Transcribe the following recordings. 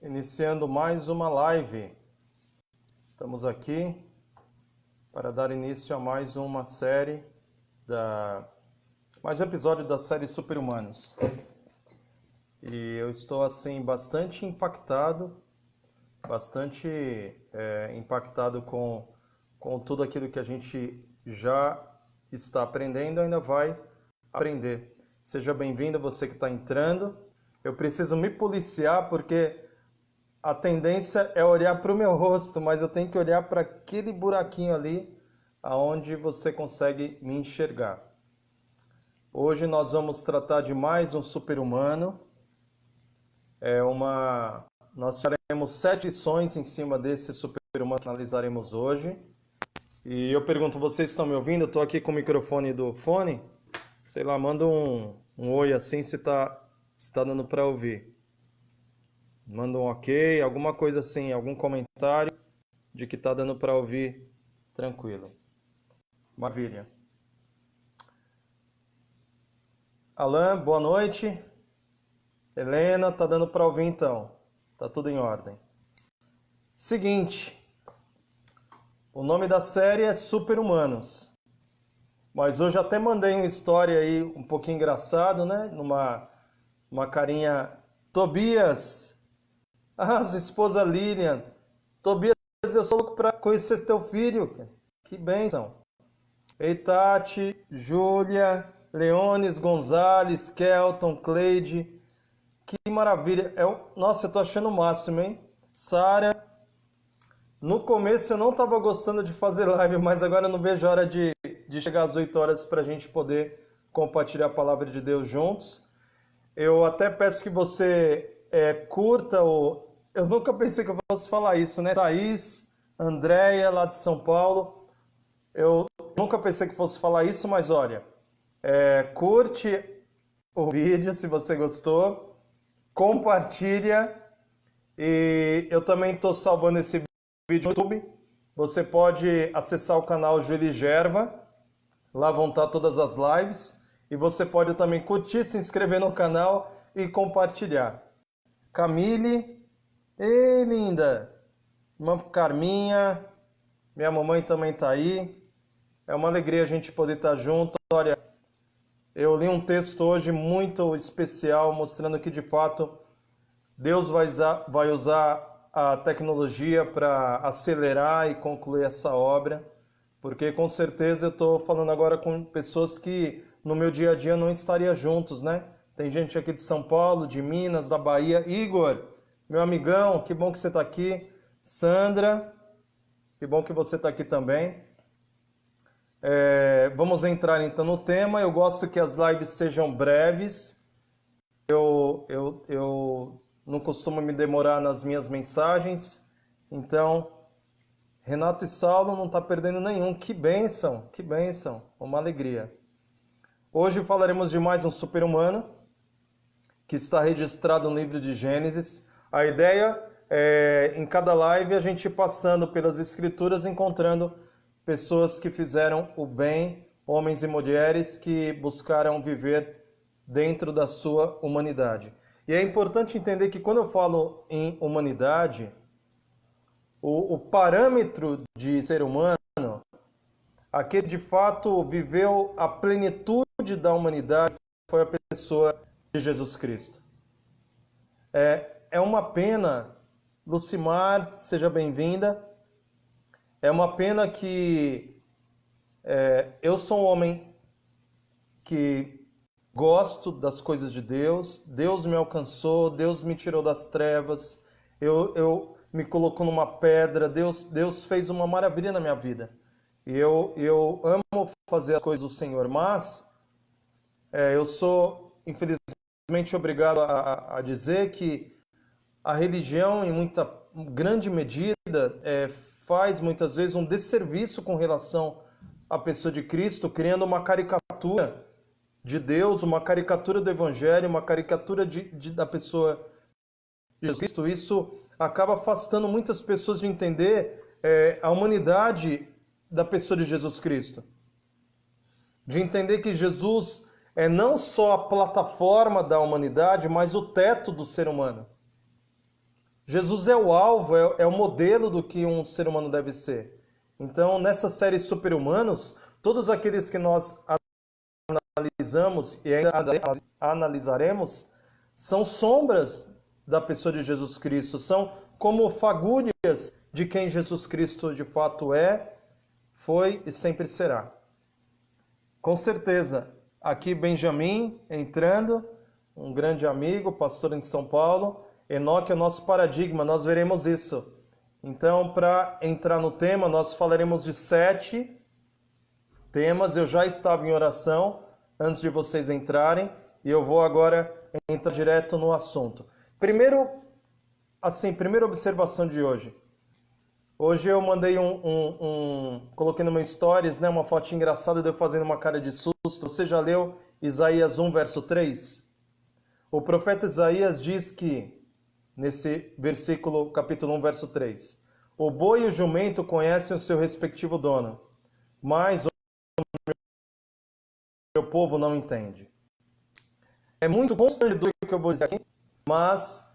Iniciando mais uma live. Estamos aqui para dar início a mais uma série, mais um episódio da série Super-Humanos. E eu estou assim bastante impactado com tudo aquilo que a gente já está aprendendo e ainda vai aprender. Seja bem-vindo você que está entrando. Eu preciso me policiar porque a tendência é olhar para o meu rosto, mas eu tenho que olhar para aquele buraquinho ali, aonde você consegue me enxergar. Hoje nós vamos tratar de mais um super-humano. Nós faremos 7 lições em cima desse super-humano que analisaremos hoje. E eu pergunto, vocês estão me ouvindo? Eu estou aqui com o microfone do fone. Sei lá, manda um oi assim se tá dando para ouvir. Manda um ok, alguma coisa assim, algum comentário de que tá dando para ouvir tranquilo. Maravilha. Alan, boa noite. Helena, tá dando para ouvir então. Tá tudo em ordem. Seguinte, o nome da série é Super-Humanos. Mas hoje até mandei uma história aí um pouquinho engraçado, né? Uma carinha Tobias. Ah, sua esposa Lilian. Tobias, eu sou louco pra conhecer teu filho. Que bênção. Ei, Tati, Júlia, Leones, Gonzales, Kelton, Cleide. Que maravilha. Nossa, eu tô achando o máximo, hein? Sara. No começo eu não tava gostando de fazer live, mas agora eu não vejo a hora de chegar às 8 horas pra gente poder compartilhar a palavra de Deus juntos. Eu até peço que você curta o... Eu nunca pensei que eu fosse falar isso, né? Thaís, Andréia, lá de São Paulo. Eu nunca pensei que fosse falar isso, mas olha, curte o vídeo se você gostou, compartilha, e eu também estou salvando esse vídeo no YouTube. Você pode acessar o canal Júlio Gerva, lá vão estar todas as lives, e você pode também curtir, se inscrever no canal e compartilhar. Camille, ei linda, irmã Carminha, minha mamãe também está aí. É uma alegria a gente poder estar junto. Olha, eu li um texto hoje muito especial, mostrando que de fato Deus vai usar a tecnologia para acelerar e concluir essa obra, porque com certeza eu estou falando agora com pessoas que no meu dia a dia não estaria juntos, né? Tem gente aqui de São Paulo, de Minas, da Bahia. Igor, meu amigão, que bom que você está aqui. Sandra, que bom que você está aqui também. Vamos entrar então no tema. Eu gosto que as lives sejam breves. Eu não costumo me demorar nas minhas mensagens. Então, Renato e Saulo não está perdendo nenhum. Que bênção, uma alegria. Hoje falaremos de mais um super-humano que está registrado no livro de Gênesis. A ideia é, em cada live, a gente passando pelas escrituras, encontrando pessoas que fizeram o bem, homens e mulheres que buscaram viver dentro da sua humanidade. E é importante entender que quando eu falo em humanidade, o parâmetro de ser humano, aquele que de fato viveu a plenitude da humanidade, foi a pessoa de Jesus Cristo. É uma pena, Lucimar, seja bem-vinda. É uma pena que eu sou um homem que gosto das coisas de Deus. Deus me alcançou, Deus me tirou das trevas, eu me colocou numa pedra, Deus fez uma maravilha na minha vida. E eu amo fazer as coisas do Senhor, mas eu sou, infelizmente, obrigado a dizer que a religião, em grande medida, faz muitas vezes um desserviço com relação à pessoa de Cristo, criando uma caricatura de Deus, uma caricatura do Evangelho, uma caricatura da pessoa de Jesus Cristo. Isso acaba afastando muitas pessoas de entender a humanidade da pessoa de Jesus Cristo. De entender que Jesus é não só a plataforma da humanidade, mas o teto do ser humano. Jesus é o alvo, é o modelo do que um ser humano deve ser. Então, nessa série Super-Humanos, todos aqueles que nós analisamos e ainda analisaremos são sombras da pessoa de Jesus Cristo, são como fagulhas de quem Jesus Cristo de fato é, foi e sempre será. Com certeza, aqui Benjamin entrando, um grande amigo, pastor em São Paulo. Enoque é o nosso paradigma, nós veremos isso. Então, para entrar no tema, nós falaremos de 7 temas. Eu já estava em oração antes de vocês entrarem e eu vou agora entrar direto no assunto. Primeira observação de hoje. Hoje eu mandei coloquei no meu stories, né, uma foto engraçada de eu fazendo uma cara de susto. Você já leu Isaías 1, verso 3? O profeta Isaías diz que, nesse versículo, capítulo 1, verso 3, o boi e o jumento conhecem o seu respectivo dono, mas o meu povo não entende. É muito constrangedor o que eu vou dizer aqui, mas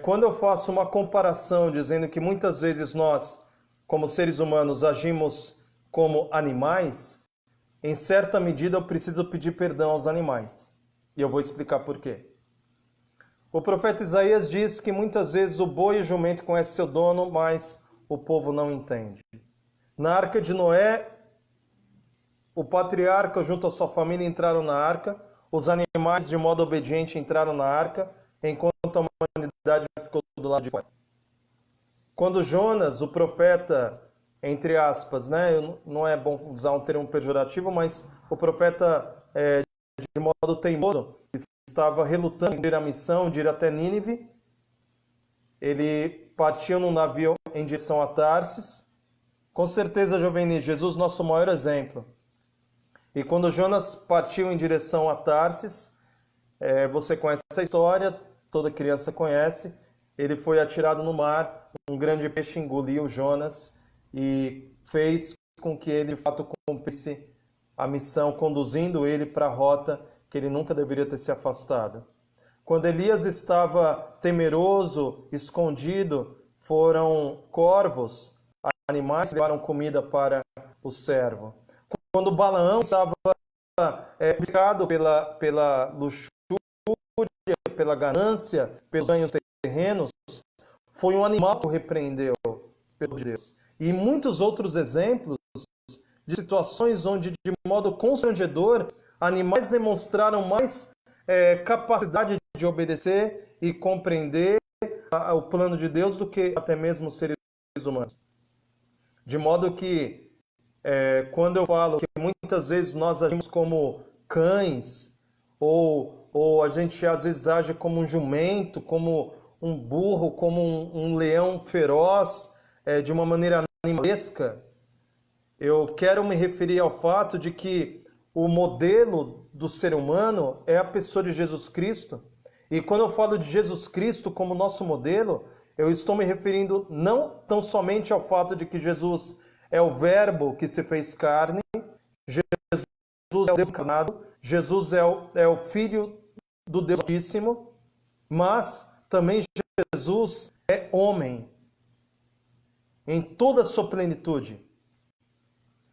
quando eu faço uma comparação dizendo que muitas vezes nós, como seres humanos, agimos como animais, em certa medida eu preciso pedir perdão aos animais. E eu vou explicar por quê. O profeta Isaías diz que muitas vezes o boi e o jumento conhecem seu dono, mas o povo não entende. Na Arca de Noé, o patriarca junto à sua família entraram na arca, os animais de modo obediente entraram na arca, enquanto a humanidade ficou do lado de fora. Quando Jonas, o profeta, entre aspas, né, não é bom usar um termo pejorativo, mas o profeta de modo teimoso estava relutando em cumprir a missão de ir até Nínive, ele partiu num navio em direção a Tarsis. Com certeza, Jovem Jesus, nosso maior exemplo. E quando Jonas partiu em direção a Tarsis, você conhece essa história, toda criança conhece, ele foi atirado no mar, um grande peixe engoliu Jonas e fez com que ele de fato cumprisse a missão, conduzindo ele para a rota que ele nunca deveria ter se afastado. Quando Elias estava temeroso, escondido, foram corvos, animais que levaram comida para o servo. Quando Balaão estava buscado pela luxúria, pela ganância, pelos ganhos terrenos, foi um animal que o repreendeu pelo Deus. E muitos outros exemplos de situações onde, de modo constrangedor, animais demonstraram mais capacidade de obedecer e compreender o plano de Deus do que até mesmo os seres humanos. De modo que, quando eu falo que muitas vezes nós agimos como cães, ou a gente às vezes age como um jumento, como um burro, como um leão feroz, de uma maneira animalesca, eu quero me referir ao fato de que o modelo do ser humano é a pessoa de Jesus Cristo. E quando eu falo de Jesus Cristo como nosso modelo, eu estou me referindo não tão somente ao fato de que Jesus é o Verbo que se fez carne, Jesus é o Deus encarnado, Jesus é o Filho do Deus Altíssimo, mas também Jesus é homem em toda a sua plenitude.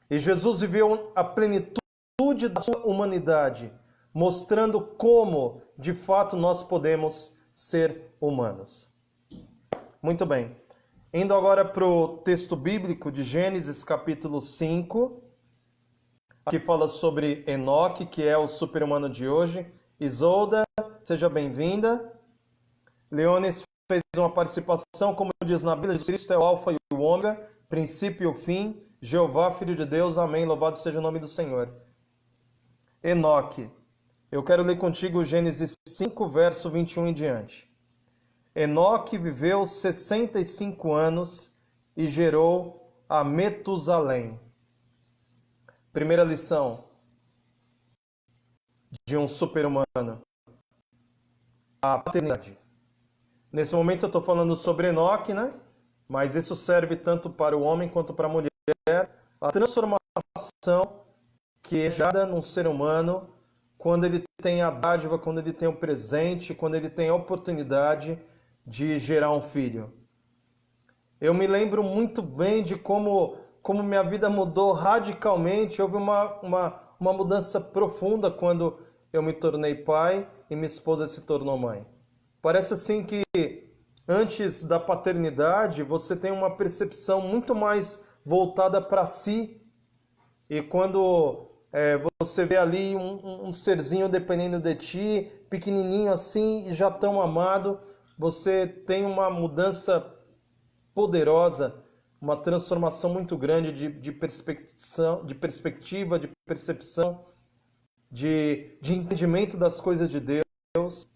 E Jesus viveu a plenitude da sua humanidade, mostrando como, de fato, nós podemos ser humanos. Muito bem. Indo agora para o texto bíblico de Gênesis, capítulo 5, que fala sobre Enoque, que é o super-humano de hoje. Isolda, seja bem-vinda. Leones fez uma participação, como diz na Bíblia, Jesus Cristo é o alfa e o ômega, princípio e o fim, Jeová, Filho de Deus, amém, louvado seja o nome do Senhor. Enoque, eu quero ler contigo Gênesis 5, verso 21 em diante. Enoque viveu 65 anos e gerou a Metusalém. Primeira lição de um super-humano: a paternidade. Nesse momento eu estou falando sobre Enoque, né? Mas isso serve tanto para o homem quanto para a mulher. A transformação que é gerada num ser humano quando ele tem a dádiva, quando ele tem o presente, quando ele tem a oportunidade de gerar um filho. Eu me lembro muito bem de como minha vida mudou radicalmente. Houve uma mudança profunda quando eu me tornei pai e minha esposa se tornou mãe. Parece assim que antes da paternidade você tem uma percepção muito mais voltada para si. E quando você vê ali um serzinho dependendo de ti, pequenininho assim e já tão amado, você tem uma mudança poderosa, uma transformação muito grande de perspectiva, de percepção, de entendimento das coisas de Deus.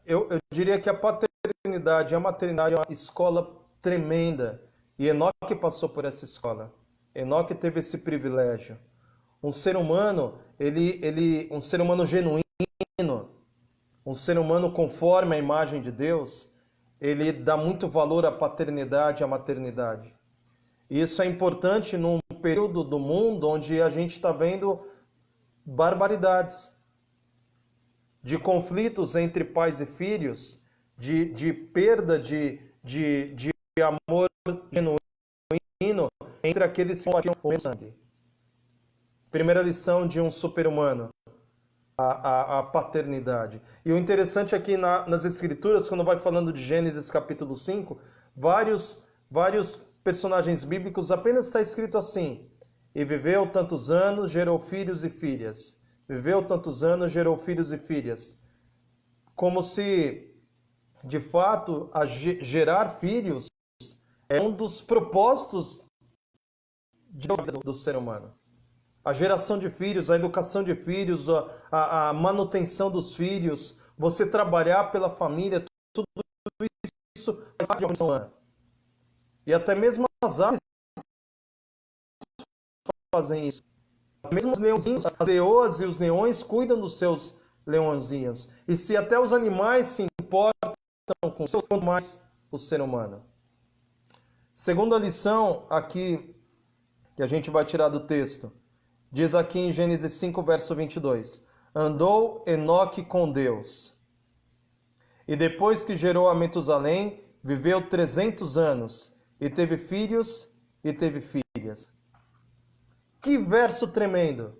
Eu diria que a paternidade e a maternidade é uma escola tremenda. E Enoque passou por essa escola. Enoque teve esse privilégio. Um ser humano, um ser humano genuíno, um ser humano conforme a imagem de Deus, ele dá muito valor à paternidade e à maternidade. E isso é importante num período do mundo onde a gente está vendo barbaridades, de conflitos entre pais e filhos, de perda de amor genuíno entre aqueles que compartilham o sangue. Primeira lição de um super-humano, a paternidade. E o interessante aqui nas Escrituras, quando vai falando de Gênesis capítulo 5, vários personagens bíblicos apenas está escrito assim: e viveu tantos anos, gerou filhos e filhas. Viveu tantos anos, gerou filhos e filhas. Como se, de fato, gerar filhos é um dos propósitos do ser humano. A geração de filhos, a educação de filhos, a manutenção dos filhos, você trabalhar pela família, tudo isso faz parte de uma missão humana. E até mesmo as aves fazem isso. Mesmo os leãozinhos, as leoas e os leões cuidam dos seus leãozinhos. E se até os animais se importam com seus, quanto mais o ser humano. Segunda lição aqui que a gente vai tirar do texto. Diz aqui em Gênesis 5, verso 22. Andou Enoque com Deus. E depois que gerou a Metusalém, viveu 300 anos. E teve filhos e teve filhas. Que verso tremendo!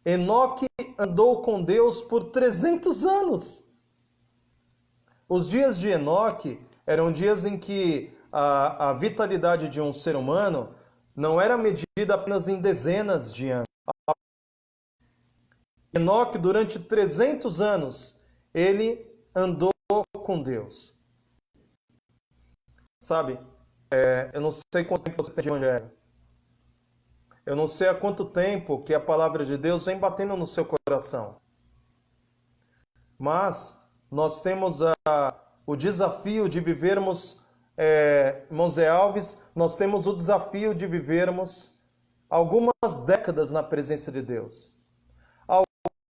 Enoque andou com Deus por 300 anos. Os dias de Enoque eram dias em que a vitalidade de um ser humano não era medida apenas em dezenas de anos. Enoque, durante 300 anos, ele andou com Deus. Sabe, eu não sei quanto tempo você tem de evangelho. Eu não sei há quanto tempo que a palavra de Deus vem batendo no seu coração. Mas nós temos o desafio de vivermos, Mosé Alves, nós temos o desafio de vivermos algumas décadas na presença de Deus.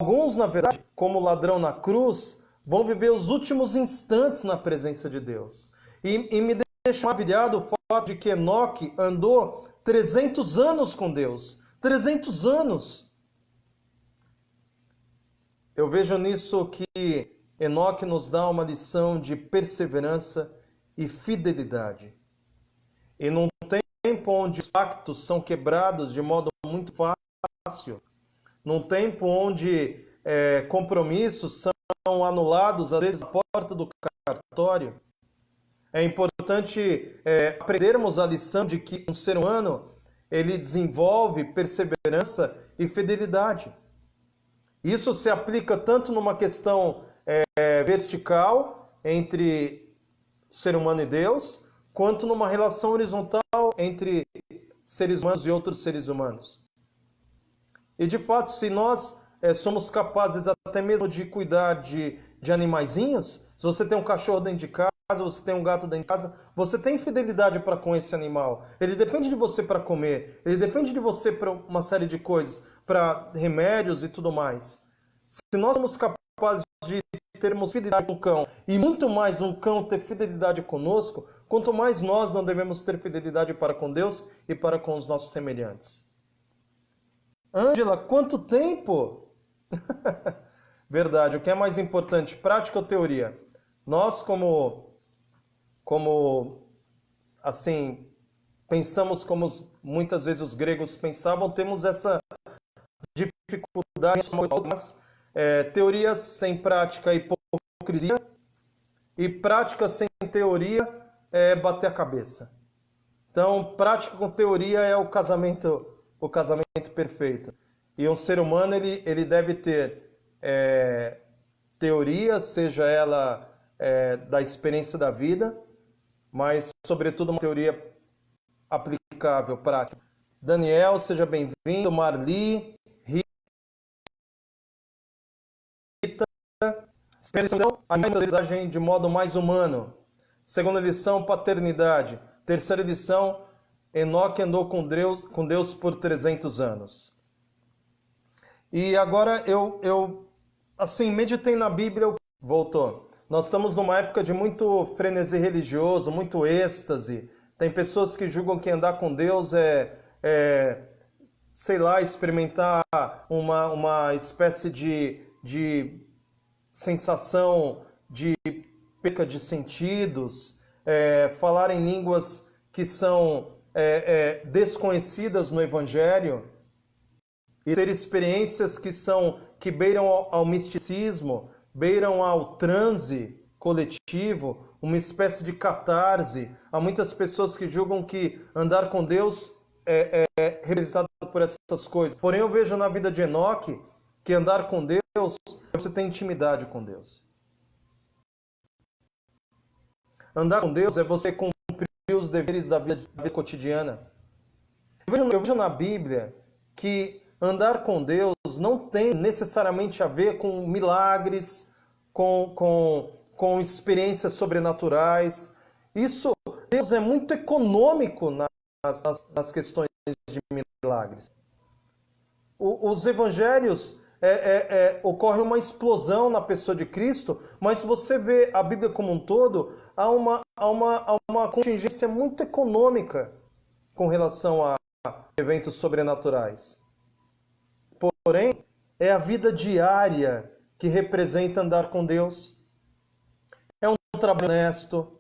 Alguns, na verdade, como ladrão na cruz, vão viver os últimos instantes na presença de Deus. E me deixa maravilhado o fato de que Enoque andou 300 anos com Deus. 300 anos. Eu vejo nisso que Enoque nos dá uma lição de perseverança e fidelidade. E num tempo onde os pactos são quebrados de modo muito fácil, num tempo onde compromissos são anulados, às vezes, na porta do cartório, é importante aprendermos a lição de que um ser humano ele desenvolve perseverança e fidelidade. Isso se aplica tanto numa questão vertical entre ser humano e Deus, quanto numa relação horizontal entre seres humanos e outros seres humanos. E de fato, se nós somos capazes até mesmo de cuidar de animaizinhos, se você tem um cachorro dentro de casa, você tem um gato dentro de casa, você tem fidelidade para com esse animal. Ele depende de você para comer, ele depende de você para uma série de coisas, para remédios e tudo mais. Se nós somos capazes de termos fidelidade com o cão, e muito mais um cão ter fidelidade conosco, quanto mais nós não devemos ter fidelidade para com Deus e para com os nossos semelhantes. Ângela, quanto tempo? Verdade. O que é mais importante, prática ou teoria? Nós, como assim, pensamos como muitas vezes os gregos pensavam, temos essa dificuldade, mas teoria sem prática é hipocrisia, e prática sem teoria é bater a cabeça. Então, prática com teoria é o casamento perfeito. E um ser humano, ele deve ter teoria, seja ela da experiência da vida, mas, sobretudo, uma teoria aplicável, prática. Daniel, seja bem-vindo. Marli, Rita. Primeira lição, a aprendizagem de modo mais humano. Segunda lição, paternidade. Terceira lição, Enoque andou com Deus por 300 anos. E agora eu assim, meditei na Bíblia, voltou. Nós estamos numa época de muito frenesi religioso, muito êxtase. Tem pessoas que julgam que andar com Deus sei lá, experimentar uma espécie de sensação de perca de sentidos, falar em línguas que são desconhecidas no Evangelho, e ter experiências que beiram ao misticismo, beiram ao transe coletivo, uma espécie de catarse. Há muitas pessoas que julgam que andar com Deus é representado por essas coisas. Porém, eu vejo na vida de Enoque que andar com Deus, você tem intimidade com Deus. Andar com Deus é você cumprir os deveres da vida cotidiana. Eu vejo na Bíblia que andar com Deus não tem necessariamente a ver com milagres, com experiências sobrenaturais. Deus é muito econômico nas questões de milagres. Os evangelhos ocorre uma explosão na pessoa de Cristo, mas se você vê a Bíblia como um todo, há uma contingência muito econômica com relação a eventos sobrenaturais. Porém, é a vida diária que representa andar com Deus. É um trabalho honesto,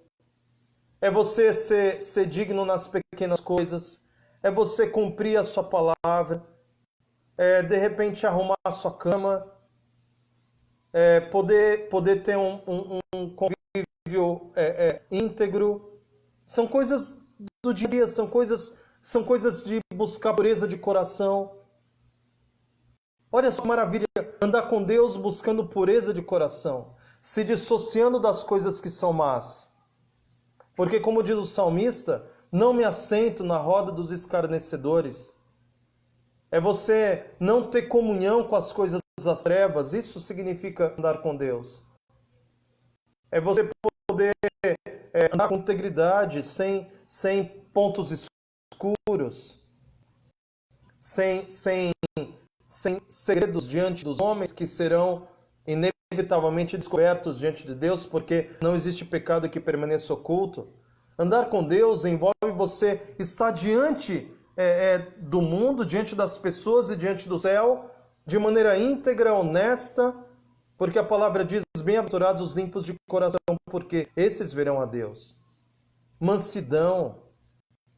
é você ser digno nas pequenas coisas, é você cumprir a sua palavra, de repente arrumar a sua cama, poder ter um convívio íntegro. São coisas do dia a dia, são coisas de buscar pureza de coração. Olha só que maravilha, andar com Deus buscando pureza de coração, se dissociando das coisas que são más. Porque, como diz o salmista, não me assento na roda dos escarnecedores. É você não ter comunhão com as coisas das trevas, isso significa andar com Deus. É você poder andar com integridade, sem pontos escuros, sem segredos diante dos homens que serão inevitavelmente descobertos diante de Deus, porque não existe pecado que permaneça oculto. Andar com Deus envolve você estar diante do mundo, diante das pessoas e diante do céu, de maneira íntegra, honesta, porque a palavra diz: bem-aventurados os limpos de coração, porque esses verão a Deus. Mansidão,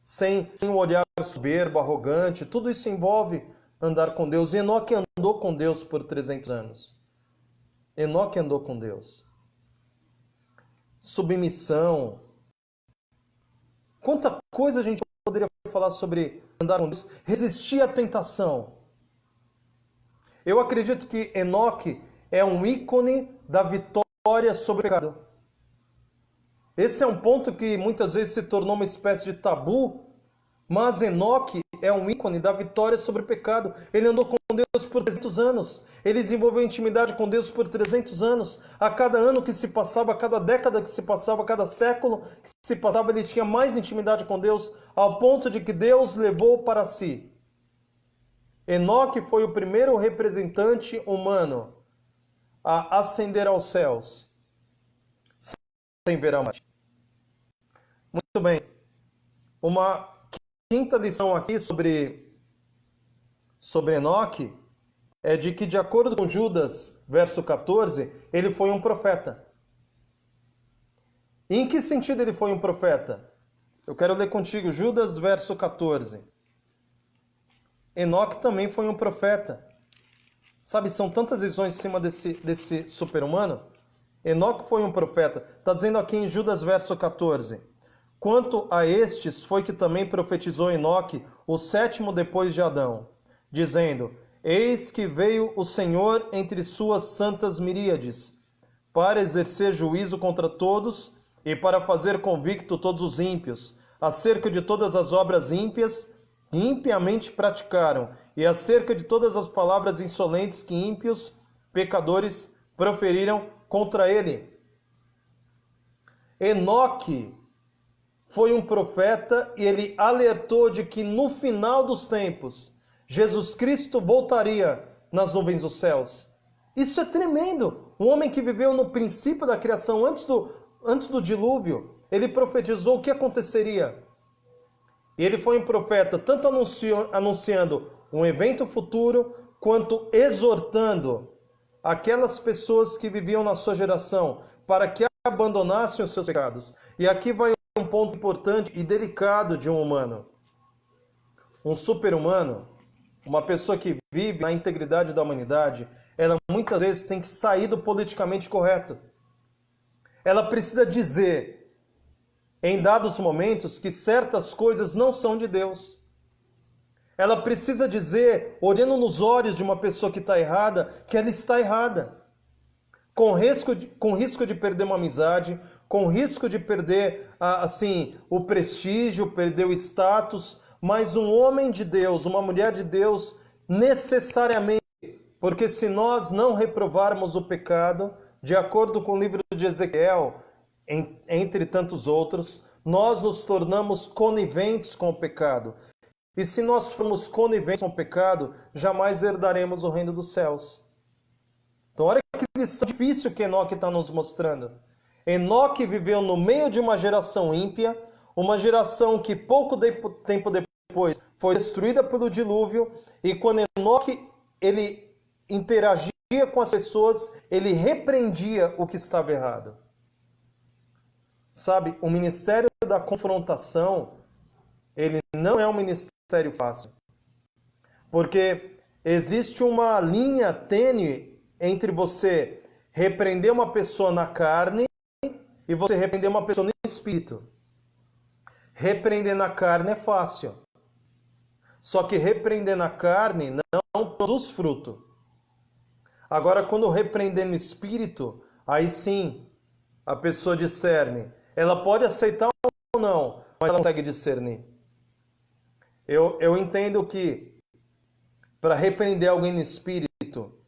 sem um olhar soberbo, arrogante, tudo isso envolve andar com Deus. E Enoque andou com Deus por 300 anos. Enoque andou com Deus. Submissão. Quanta coisa a gente poderia falar sobre andar com Deus. Resistir à tentação. Eu acredito que Enoque é um ícone da vitória sobre o pecado. Esse é um ponto que muitas vezes se tornou uma espécie de tabu, mas Enoque é um ícone da vitória sobre o pecado. Ele andou com Deus por 300 anos. Ele desenvolveu intimidade com Deus por 300 anos. A cada ano que se passava, a cada década que se passava, a cada século que se passava, ele tinha mais intimidade com Deus, ao ponto de que Deus levou para si. Enoque foi o primeiro representante humano a ascender aos céus sem ver a morte. Muito bem. Uma quinta lição aqui sobre Enoque é de que, de acordo com Judas, verso 14, ele foi um profeta. E em que sentido ele foi um profeta? Eu quero ler contigo Judas, verso 14. Enoque também foi um profeta. Sabe, são tantas visões em cima desse super-humano. Enoque foi um profeta. Está dizendo aqui em Judas, verso 14. Quanto a estes, foi que também profetizou Enoque, o sétimo depois de Adão, dizendo: Eis que veio o Senhor entre suas santas miríades, para exercer juízo contra todos e para fazer convicto todos os ímpios, acerca de todas as obras ímpias que impiamente praticaram, e acerca de todas as palavras insolentes que ímpios pecadores proferiram contra ele. Enoque foi um profeta e ele alertou de que no final dos tempos, Jesus Cristo voltaria nas nuvens dos céus. Isso é tremendo. Um homem que viveu no princípio da criação, antes do dilúvio, ele profetizou o que aconteceria. E ele foi um profeta tanto anunciando um evento futuro, quanto exortando aquelas pessoas que viviam na sua geração para que abandonassem os seus pecados. E aqui vai um ponto importante e delicado de um humano. Um super-humano, uma pessoa que vive na integridade da humanidade, ela muitas vezes tem que sair do politicamente correto. Ela precisa dizer, em dados momentos, que certas coisas não são de Deus. Ela precisa dizer, olhando nos olhos de uma pessoa que está errada, que ela está errada. Com risco de perder uma amizade, com risco de perder o prestígio, perder o status, mas um homem de Deus, uma mulher de Deus, necessariamente, porque se nós não reprovarmos o pecado, de acordo com o livro de Ezequiel, entre tantos outros, nós nos tornamos coniventes com o pecado. E se nós formos coniventes com o pecado, jamais herdaremos o reino dos céus. Então, olha que lição difícil que Enoque está nos mostrando. Enoque viveu no meio de uma geração ímpia, uma geração que pouco tempo depois foi destruída pelo dilúvio, e quando Enoque ele interagia com as pessoas, ele repreendia o que estava errado. Sabe, o ministério da confrontação, ele não é um ministério fácil. Porque existe uma linha tênue entre você repreender uma pessoa na carne e você repreender uma pessoa no espírito. Repreender na carne é fácil. Só que repreender na carne não produz fruto. Agora, quando repreender no espírito, aí sim a pessoa discerne. Ela pode aceitar ou não, mas ela não consegue discernir. Eu entendo que para repreender alguém no espírito,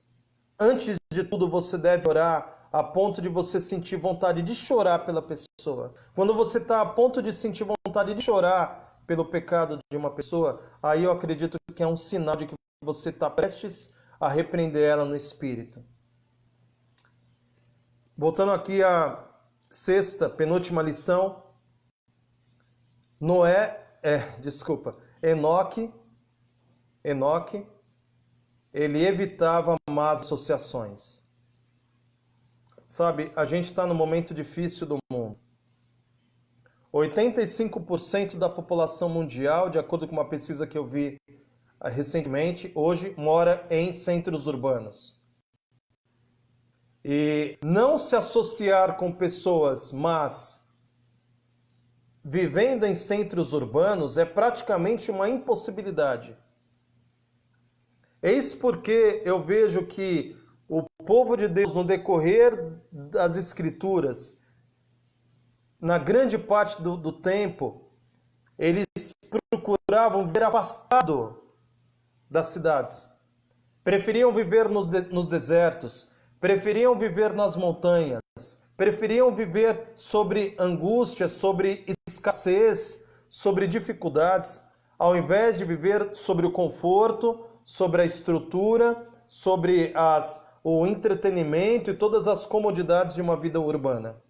antes de tudo você deve orar a ponto de você sentir vontade de chorar pela pessoa. Quando você está a ponto de sentir vontade de chorar pelo pecado de uma pessoa, aí eu acredito que é um sinal de que você está prestes a repreender ela no espírito. Voltando aqui à penúltima lição. Enoque, ele evitava más associações. Sabe, a gente está num momento difícil do mundo. 85% da população mundial, de acordo com uma pesquisa que eu vi recentemente, hoje mora em centros urbanos. E não se associar com pessoas más vivendo em centros urbanos é praticamente uma impossibilidade. Eis porque eu vejo que o povo de Deus, no decorrer das Escrituras, na grande parte do tempo, eles procuravam viver afastado das cidades. Preferiam viver nos desertos, preferiam viver nas montanhas, preferiam viver sobre angústia, sobre escassez, sobre dificuldades, ao invés de viver sobre o conforto, sobre a estrutura, sobre o entretenimento e todas as comodidades de uma vida urbana.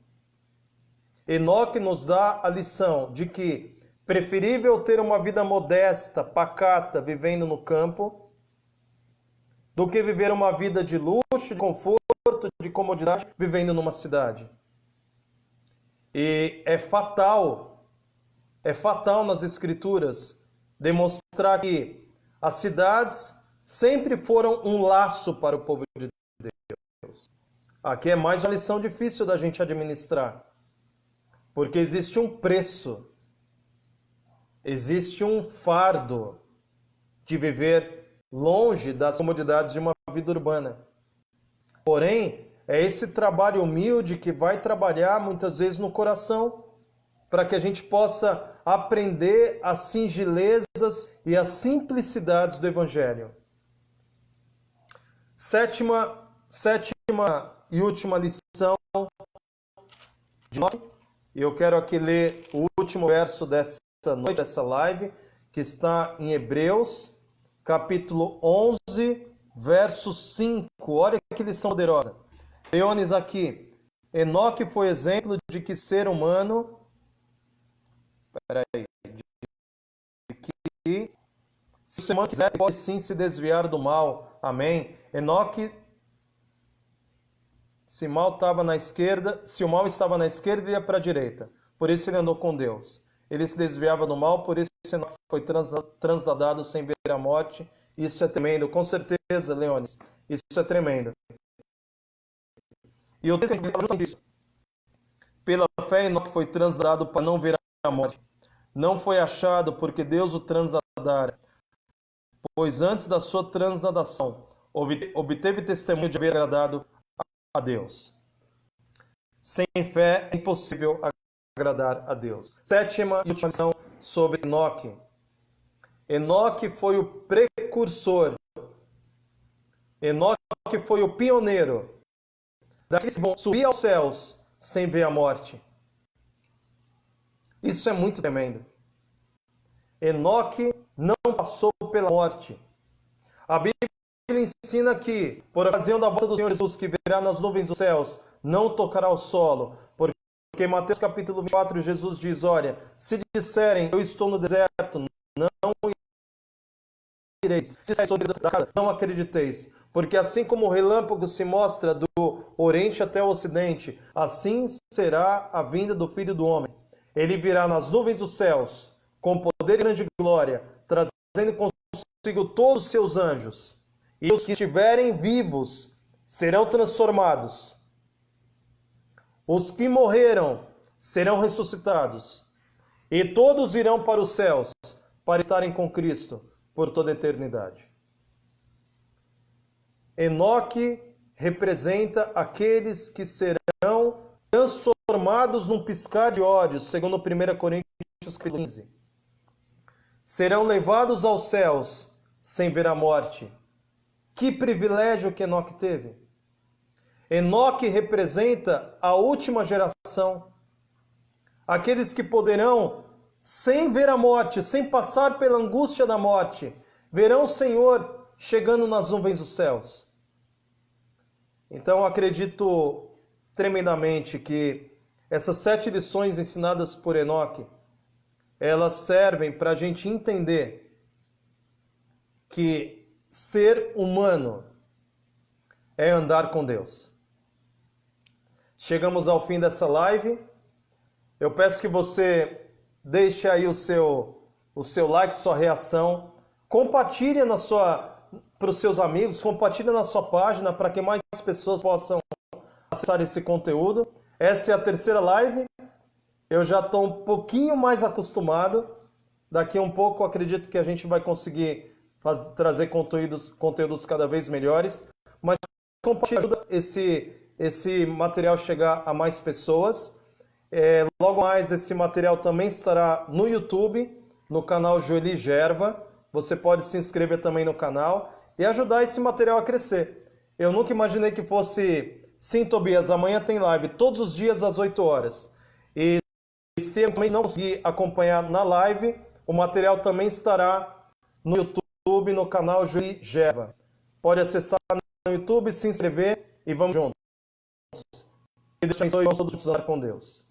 Enoque nos dá a lição de que preferível ter uma vida modesta, pacata, vivendo no campo, do que viver uma vida de luxo, de conforto, de comodidade, vivendo numa cidade. E é fatal nas Escrituras demonstrar que as cidades sempre foram um laço para o povo de Deus. Aqui é mais uma lição difícil da gente administrar, porque existe um preço, existe um fardo de viver longe das comodidades de uma vida urbana. Porém, é esse trabalho humilde que vai trabalhar muitas vezes no coração, para que a gente possa aprender as singelezas e as simplicidades do Evangelho. Sétima e última lição de Enoque. E eu quero aqui ler o último verso dessa noite, dessa live, que está em Hebreus, capítulo 11, verso 5. Olha que lição poderosa. Leones aqui. Enoque foi exemplo de que ser humano... De que se o ser humano quiser, pode sim se desviar do mal. Amém. Enoque, se o mal estava na esquerda, ele ia para a direita. Por isso ele andou com Deus. Ele se desviava do mal, por isso Enoque foi transladado sem ver a morte. Isso é tremendo. Com certeza, Leones, isso é tremendo. E o texto fala justamente isso. Pela fé, Enoque foi transladado para não ver a morte. Não foi achado porque Deus o transladara, pois antes da sua transladação obteve testemunho de haver agradado a Deus. Sem fé é impossível agradar a Deus. Sétima e última lição sobre Enoque. Enoque foi o precursor. Enoque foi o pioneiro daqueles que vão subir aos céus sem ver a morte. Isso é muito tremendo. Enoque não passou pela morte. A Bíblia ensina que, por ocasião da volta do Senhor Jesus, que virá nas nuvens dos céus, não tocará o solo. Porque em Mateus capítulo 24, Jesus diz, olha, se disserem, eu estou no deserto, não ireis. Se sair sobre da casa, não acrediteis. Porque assim como o relâmpago se mostra do oriente até o ocidente, assim será a vinda do Filho do Homem. Ele virá nas nuvens dos céus, com poder e grande glória, trazendo consigo todos os seus anjos. E os que estiverem vivos serão transformados. Os que morreram serão ressuscitados. E todos irão para os céus, para estarem com Cristo por toda a eternidade. Enoque representa aqueles que serão transformados num piscar de olhos, segundo 1 Coríntios 15. Serão levados aos céus sem ver a morte. Que privilégio que Enoque teve! Enoque representa a última geração. Aqueles que poderão, sem ver a morte, sem passar pela angústia da morte, verão o Senhor chegando nas nuvens dos céus. Então, acredito tremendamente que essas 7 lições ensinadas por Enoque, elas servem para a gente entender que ser humano é andar com Deus. Chegamos ao fim dessa live. Eu peço que você deixe aí o seu like, sua reação. Compartilhe para os seus amigos, compartilhe na sua página para que mais pessoas possam acessar esse conteúdo. Essa é a 3ª live. Eu já estou um pouquinho mais acostumado. Daqui a um pouco acredito que a gente vai conseguir trazer conteúdos cada vez melhores. Mas compartilhe, ajuda esse material chegar a mais pessoas. Logo mais esse material também estará no YouTube, no canal Joeli Gerva. Você pode se inscrever também no canal e ajudar esse material a crescer. Eu nunca imaginei que fosse, sim, Tobias, amanhã tem live, todos os dias às 8 horas. E se eu também não conseguir acompanhar na live, o material também estará no YouTube, no canal Joeli Gerva. Pode acessar no YouTube, se inscrever e vamos juntos. E deixa eu todos andar com Deus.